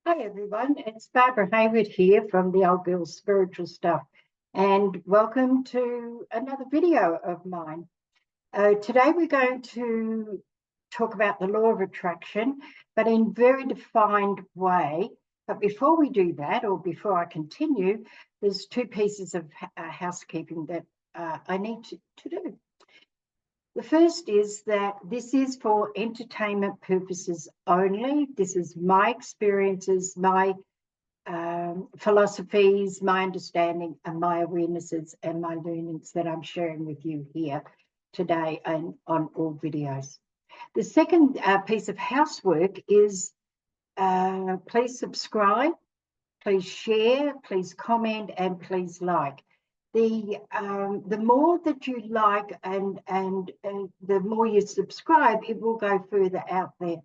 Hi everyone, it's Barbara Hayward here from the Old Girls Spiritual Stuff, and welcome to another video of mine. Today we're going to talk about the law of attraction, but in a very defined way. But before we do that, or before I continue, there's two pieces of housekeeping that I need to do. The first is that this is for entertainment purposes only. This is my experiences, my philosophies, my understanding, and my awarenesses and my learnings that I'm sharing with you here today and on all videos. The second piece of housework is please subscribe, please share, please comment, and please like. The more that you like and the more you subscribe, it will go further out there.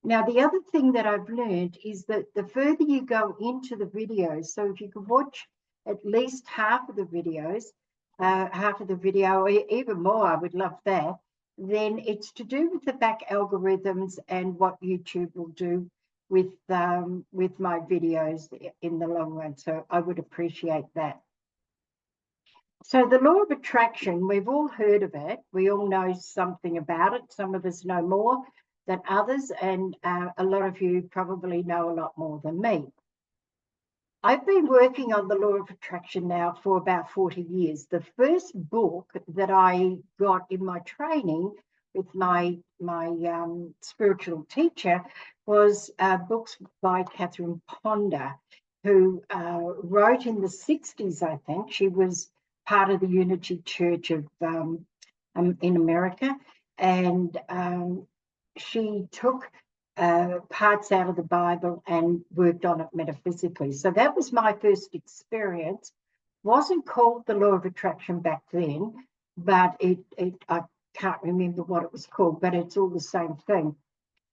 Now, the other thing that I've learned is that the further you go into the videos, so if you can watch at least half of the videos, or even more, I would love that, then it's to do with the back algorithms and what YouTube will do with my videos in the long run. So I would appreciate that. So the law of attraction, we've all heard of it. We all know something about it. Some of us know more than others, and a lot of you probably know a lot more than me. I've been working on the law of attraction now for about 40 years. The first book that I got in my training with my spiritual teacher was books by Catherine Ponder, who wrote in the 60s, I think. She was part of the Unity Church of in America, and she took parts out of the Bible and worked on it metaphysically. So that was my first experience. Wasn't called the law of attraction back then, but I can't remember what it was called, but it's all the same thing.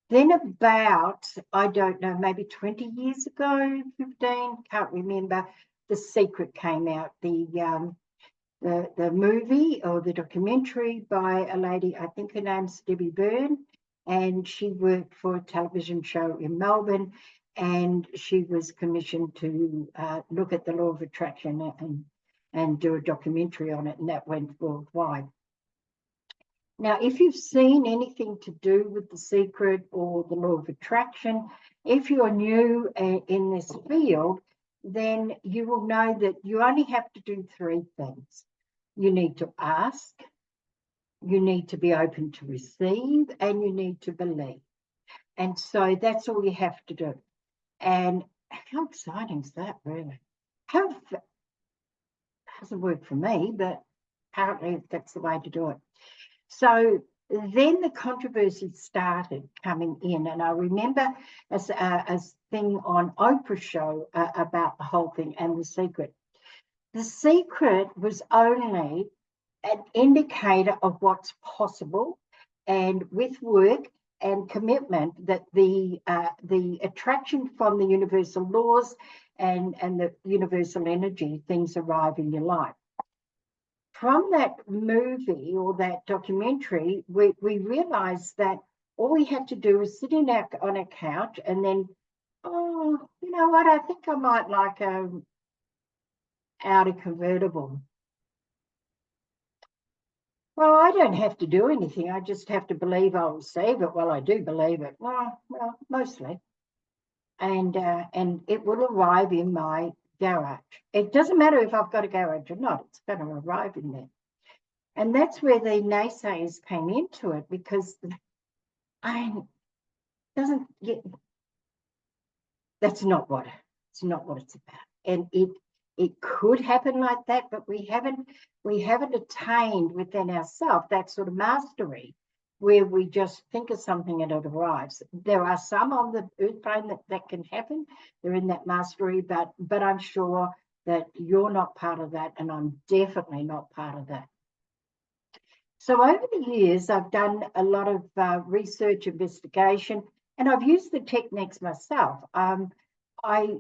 Then about, I don't know, maybe 20 years ago, 15, can't remember, The Secret came out, the movie or the documentary by a lady, I think her name's Debbie Byrne, and she worked for a television show in Melbourne, and she was commissioned to look at the law of attraction and do a documentary on it, and that went worldwide. Now, if you've seen anything to do with The Secret or the law of attraction, if you're new in this field, then you will know that you only have to do three things. You need to ask, you need to be open to receive, and you need to believe. And so that's all you have to do. And how exciting is that, really? Hasn't worked for me, but apparently that's the way to do it. So then the controversy started coming in, and I remember a thing on Oprah's show about the whole thing and The Secret. The Secret was only an indicator of what's possible, and with work and commitment that the attraction from the universal laws and the universal energy, things arrive in your life. From that movie or that documentary, we realized that all we had to do was sit on a couch and then, oh, you know what, I think I might like a Audi convertible. Well, I don't have to do anything. I just have to believe I'll receive it. Well, I do believe it. Well, mostly. And it will arrive in my garage. It doesn't matter if I've got a garage or not. It's going to arrive in there. And that's where the naysayers came into it, because that's not what it's about. And it could happen like that, but we haven't attained within ourselves that sort of mastery where we just think of something and it arrives. There are some on the earth plane that can happen. They're in that mastery, but I'm sure that you're not part of that, and I'm definitely not part of that. So over the years, I've done a lot of research, investigation, and I've used the techniques myself. I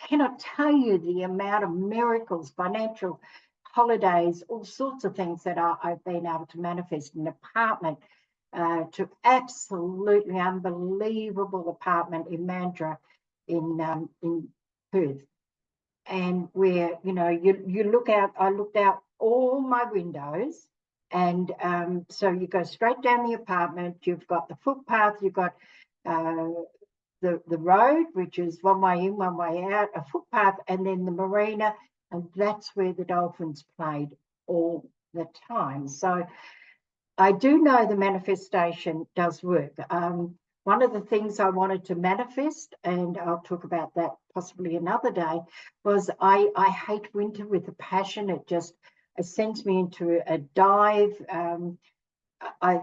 cannot tell you the amount of miracles, financial holidays, all sorts of things that I've been able to manifest. An apartment, to absolutely unbelievable apartment in Mandurah in Perth, and where, you know, you look out. I looked out all my windows, and so you go straight down the apartment. You've got the footpath. You've got the road, which is one way in, one way out, a footpath, and then the marina, and that's where the dolphins played all the time. So I do know the manifestation does work. One of the things I wanted to manifest, and I'll talk about that possibly another day, was I hate winter with a passion. It sends me into a dive.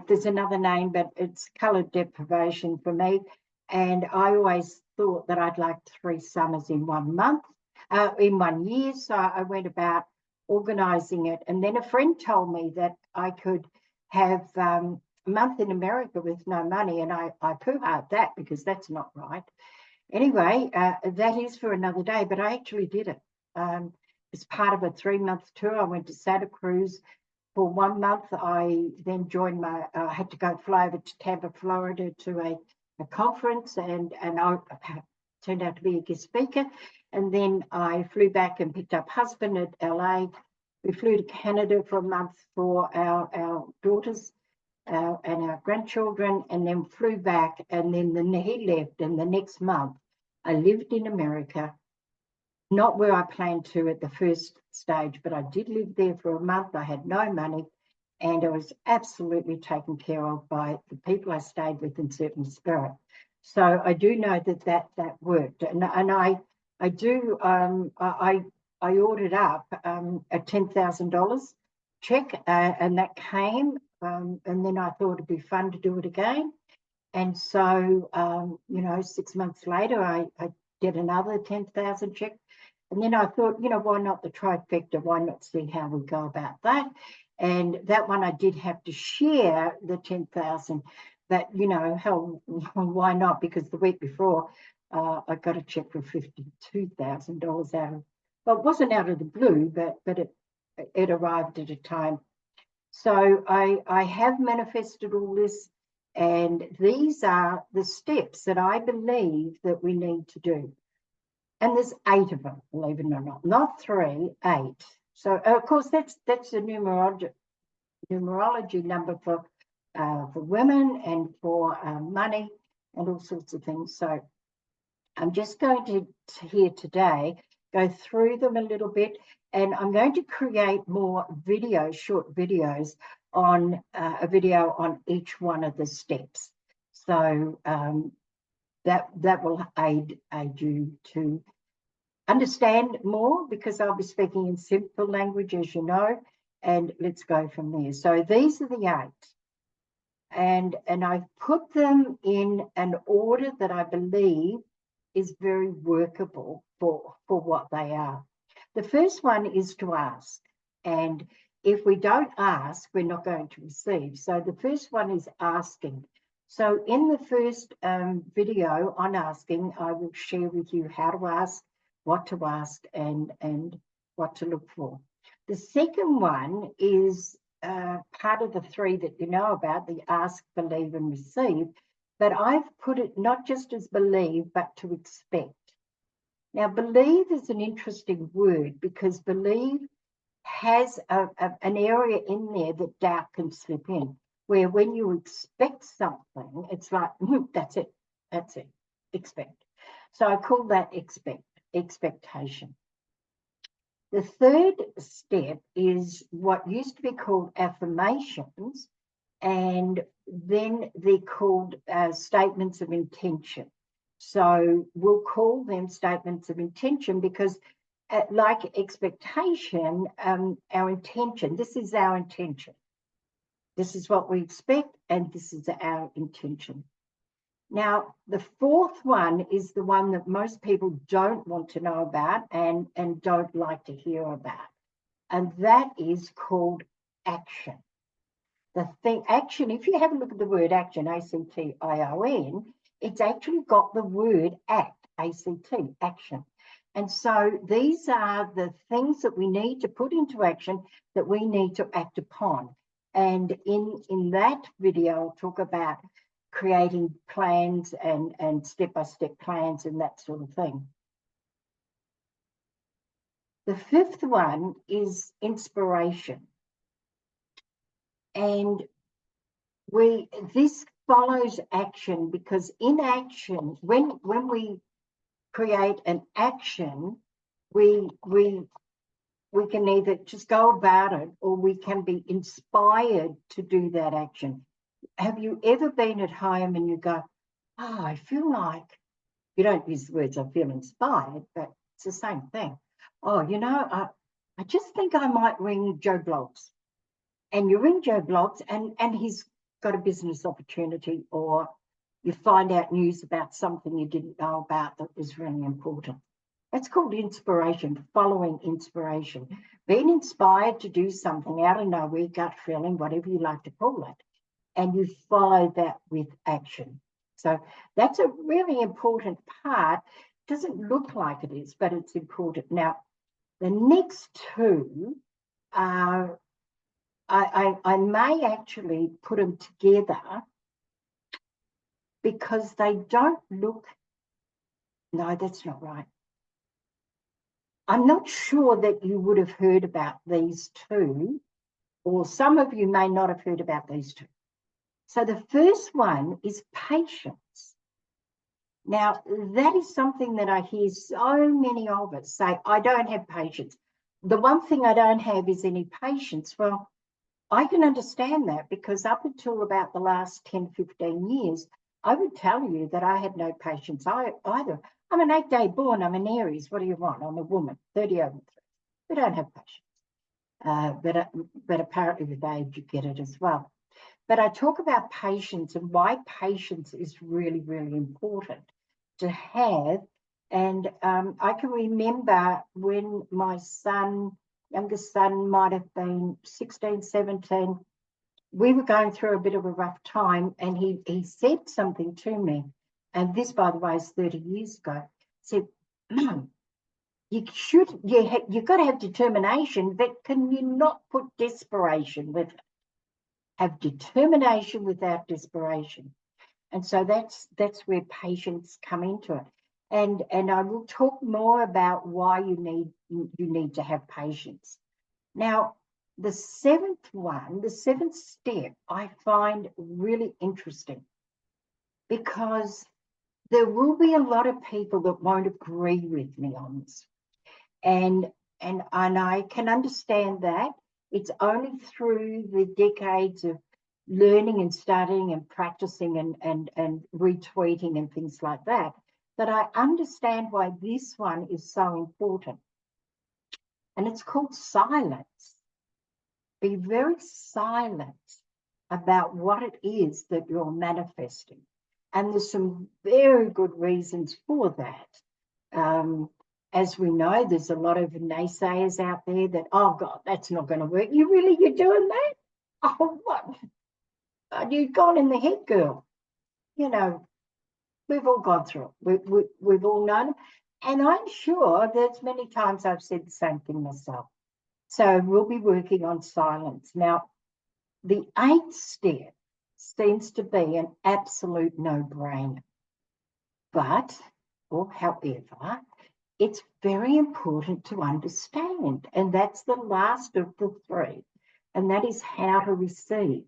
There's another name, but it's colour deprivation for me. And I always thought that I'd like 3 summers in 1 month, in 1 year. So I went about organising it. And then a friend told me that I could have a month in America with no money. And I poo-ha'd that because that's not right. Anyway, that is for another day, but I actually did it. As part of a 3-month tour, I went to Santa Cruz for 1 month. I then joined I had to fly over to Tampa, Florida to a conference, and I turned out to be a guest speaker. And then I flew back and picked up husband at LA. We flew to Canada for a month for our daughters and our grandchildren, and then flew back. And then he left, and the next month I lived in America, not where I planned to at the first stage, but I did live there for a month. I had no money, and I was absolutely taken care of by the people I stayed with in Certain Spirit. So I do know that worked, and I do. I ordered up a $10,000 check, and that came, and then I thought it'd be fun to do it again. And so, you know, 6 months later, I did another 10,000 check. And then I thought, you know, why not the trifecta? Why not see how we go about that? And that one I did have to share the 10,000, but, you know, hell, why not? Because the week before, I got a check for $52,000 out of, well, it wasn't out of the blue, but it arrived at a time. So I have manifested all this, and these are the steps that I believe that we need to do. And there's 8 of them, believe it or not 3, 8. So of course that's the numerology number for women and for money and all sorts of things. So I'm just going to here today go through them a little bit, and I'm going to create more videos, short videos on a video on each one of the steps. So that will aid you to understand more, because I'll be speaking in simple language, as you know, and let's go from there. So these are the 8, and I've put them in an order that I believe is very workable for what they are. The first one is to ask, and if we don't ask, we're not going to receive. So the first one is asking. So in the first video on asking, I will share with you how to ask, what to ask, and what to look for. The second one is part of the 3 that you know about, the ask, believe, and receive. But I've put it not just as believe, but to expect. Now, believe is an interesting word, because believe has an area in there that doubt can slip in, where when you expect something, it's like, that's it, expect. So I call that expectation. The third step is what used to be called affirmations, and then they're called statements of intention. So we'll call them statements of intention because, like expectation, our intention, this is our intention. This is what we expect, and this is our intention. Now, the fourth one is the one that most people don't want to know about and don't like to hear about, and that is called action. The thing, action, if you have a look at the word action, A-C-T-I-O-N, it's actually got the word act, A-C-T, action. And so these are the things that we need to put into action, that we need to act upon. And in that video, I'll talk about creating plans and step-by-step plans and that sort of thing. The fifth one is inspiration. And this follows action, because in action, when we create an action, we can either just go about it, or we can be inspired to do that action. Have you ever been at home and you go, oh, I feel like, you don't use the words I feel inspired, but it's the same thing. Oh, you know, I just think I might ring Joe Bloggs. And you ring Joe Bloggs and he's got a business opportunity, or you find out news about something you didn't know about that was really important. That's called inspiration, following inspiration. Being inspired to do something out of nowhere, gut feeling, whatever you like to call it, and you follow that with action. So that's a really important part. It doesn't look like it is, but it's important. Now, the next two are, I may actually put them together because they don't look, no, that's not right. I'm not sure that you would have heard about these two, or some of you may not have heard about these two. So the first one is patience. Now, that is something that I hear so many of us say, I don't have patience. The one thing I don't have is any patience. Well, I can understand that, because up until about the last 10, 15 years, I would tell you that I had no patience either. I'm an 8-day born, I'm an Aries. What do you want? I'm a woman, 30 over 3. We don't have patience. But apparently with age, you get it as well. But I talk about patience and why patience is really, really important to have. And I can remember when my youngest son might have been 16, 17, we were going through a bit of a rough time, and he said something to me. And this, by the way, is 30 years ago. He said, Mum, you've got to have determination, but can you not put desperation with it? Have determination without desperation. And so that's where patience come into it. And I will talk more about why you need to have patience. Now, the seventh step, I find really interesting, because there will be a lot of people that won't agree with me on this. And I can understand that. It's only through the decades of learning and studying and practicing and retweeting and things like that I understand why this one is so important. And it's called silence. Be very silent about what it is that you're manifesting. And there's some very good reasons for that. As we know, there's a lot of naysayers out there that, oh God, that's not going to work. You're doing that? Oh, what? You've gone in the head, girl. You know, we've all gone through it. We've all known it. And I'm sure there's many times I've said the same thing myself. So we'll be working on silence. Now, the 8th step seems to be an absolute no-brainer. However, it's very important to understand. And that's the last of the 3. And that is how to receive.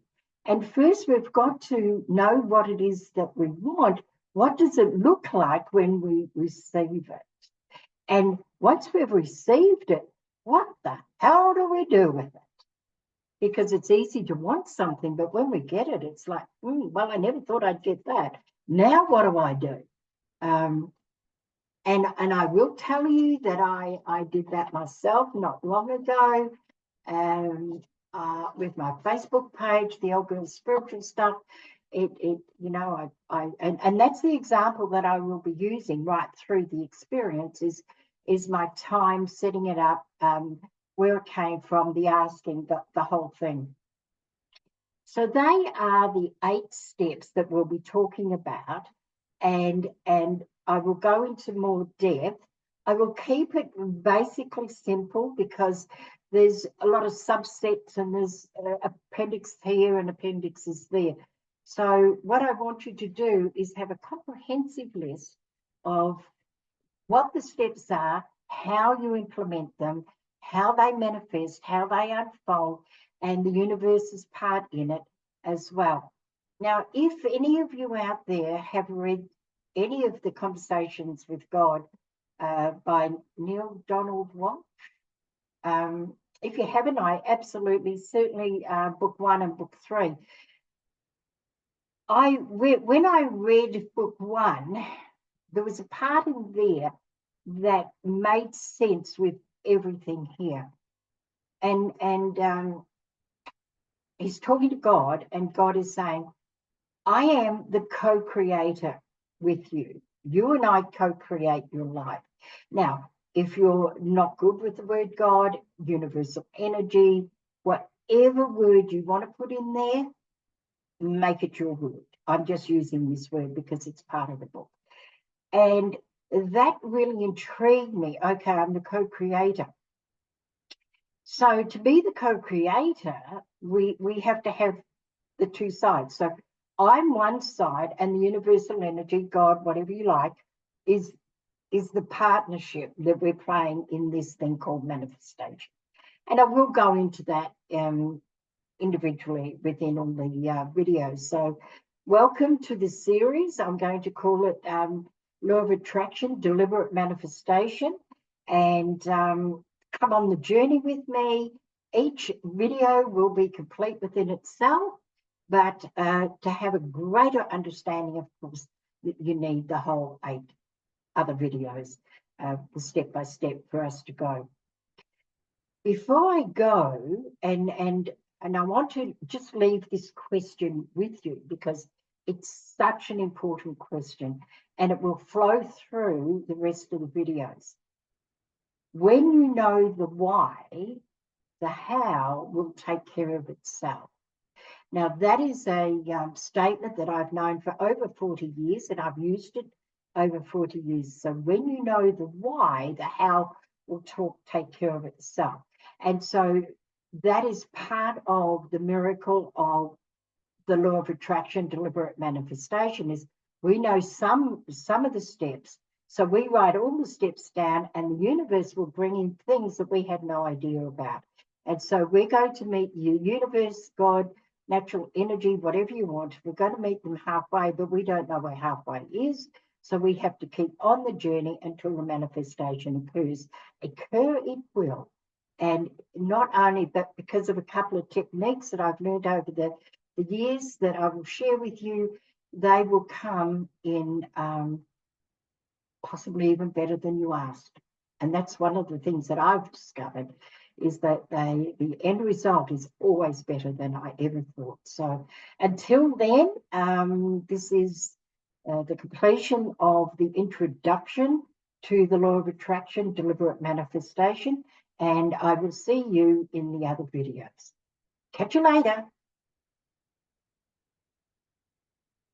And first, we've got to know what it is that we want. What does it look like when we receive it? And once we've received it, what the hell do we do with it? Because it's easy to want something, but when we get it, it's like, well, I never thought I'd get that. Now what do I do? And I will tell you that I did that myself not long ago. With my Facebook page, the Old Girl Spiritual Stuff, and that's the example that I will be using right through the experience is my time setting it up, where it came from, the asking, the whole thing. So they are the 8 steps that we'll be talking about, and I will go into more depth. I will keep it basically simple, because there's a lot of subsets, and there's appendix here and appendixes there. So what I want you to do is have a comprehensive list of what the steps are, how you implement them, how they manifest, how they unfold, and the universe's part in it as well. Now, if any of you out there have read any of the Conversations with God by Neale Donald Walsch, if you haven't, I absolutely, certainly book 1 and book 3. When I read book 1, there was a part in there that made sense with everything here. And he's talking to God, and God is saying, I am the co-creator with you. You and I co-create your life. Now, if you're not good with the word God, universal energy, whatever word you want to put in there, make it your word. I'm just using this word because it's part of the book. And that really intrigued me. Okay, I'm the co-creator. So to be the co-creator, we have to have the two sides. So I'm one side, and the universal energy, God, whatever you like, is the partnership that we're playing in this thing called manifestation. And I will go into that individually within all the videos. So welcome to the series. I'm going to call it Law of Attraction, Deliberate Manifestation. And come on the journey with me. Each video will be complete within itself, but to have a greater understanding, of course, you need the whole 8 other videos, the step-by-step for us to go. Before I go, and I want to just leave this question with you because it's such an important question, and it will flow through the rest of the videos. When you know the why, the how will take care of itself. Now, that is a statement that I've known for over 40 years, and I've used it over 40 years. So when you know the why, the how will take care of itself. And so that is part of the miracle of the law of attraction, deliberate manifestation, is we know some of the steps. So we write all the steps down, and the universe will bring in things that we had no idea about. And so we're going to meet you, universe, God, natural energy, whatever you want. We're going to meet them halfway, but we don't know where halfway is. So we have to keep on the journey until the manifestation occurs. Occur it will. And not only, but because of a couple of techniques that I've learned over the years that I will share with you, they will come in possibly even better than you asked. And that's one of the things that I've discovered, is that the end result is always better than I ever thought. So until then, this is the completion of the introduction to the law of attraction, deliberate manifestation, and I will see you in the other videos. Catch you later.